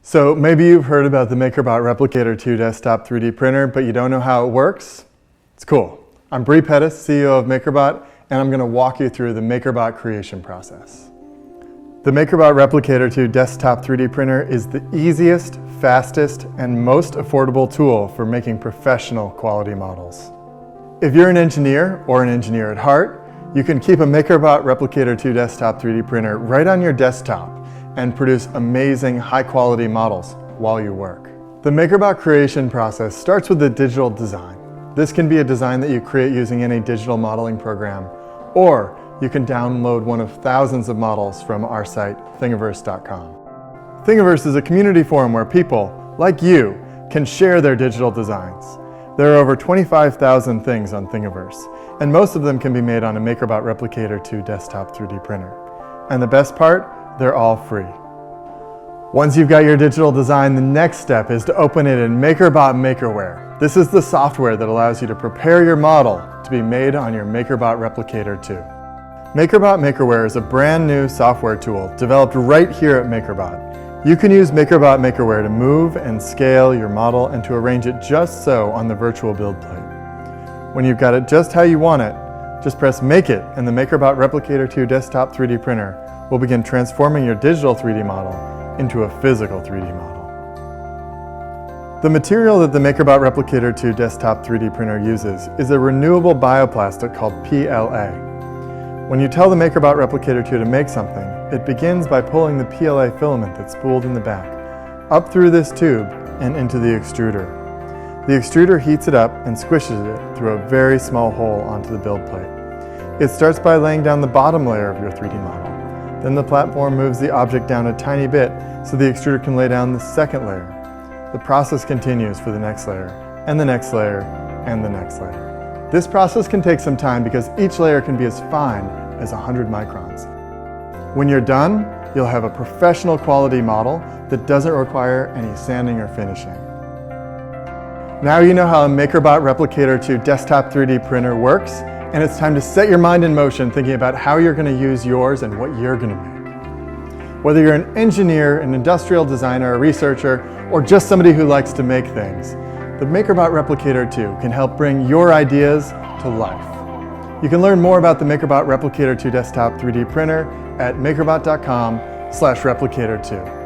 So maybe you've heard about the MakerBot Replicator 2 desktop 3D printer, but you don't know how it works? It's cool. I'm Bree Pettis, CEO of MakerBot, and I'm going to walk you through the MakerBot creation process. The MakerBot Replicator 2 desktop 3D printer is the easiest, fastest, and most affordable tool for making professional quality models. If you're an engineer or an engineer at heart, you can keep a MakerBot Replicator 2 desktop 3D printer right on your desktop and produce amazing high-quality models while you work. The MakerBot creation process starts with the digital design. This can be a design that you create using any digital modeling program, or you can download one of thousands of models from our site, thingiverse.com. Thingiverse is a community forum where people, like you, can share their digital designs. There are over 25,000 things on Thingiverse, and most of them can be made on a MakerBot Replicator 2 desktop 3D printer. And the best part? They're all free. Once you've got your digital design, the next step is to open it in MakerBot Makerware. This is the software that allows you to prepare your model to be made on your MakerBot Replicator 2. MakerBot Makerware is a brand new software tool developed right here at MakerBot. You can use MakerBot Makerware to move and scale your model and to arrange it just so on the virtual build plate. When you've got it just how you want it, just press Make It and the MakerBot Replicator 2 desktop 3D printer will begin transforming your digital 3D model into a physical 3D model. The material that the MakerBot Replicator 2 desktop 3D printer uses is a renewable bioplastic called PLA. When you tell the MakerBot Replicator 2 to make something, it begins by pulling the PLA filament that's spooled in the back up through this tube and into the extruder. The extruder heats it up and squishes it through a very small hole onto the build plate. It starts by laying down the bottom layer of your 3D model. Then the platform moves the object down a tiny bit so the extruder can lay down the second layer. The process continues for the next layer, and the next layer, and the next layer. This process can take some time because each layer can be as fine as 100 microns. When you're done, you'll have a professional quality model that doesn't require any sanding or finishing. Now you know how a MakerBot Replicator 2 desktop 3D printer works, and it's time to set your mind in motion thinking about how you're going to use yours and what you're going to make. Whether you're an engineer, an industrial designer, a researcher, or just somebody who likes to make things, the MakerBot Replicator 2 can help bring your ideas to life. You can learn more about the MakerBot Replicator 2 desktop 3D printer at makerbot.com/replicator2.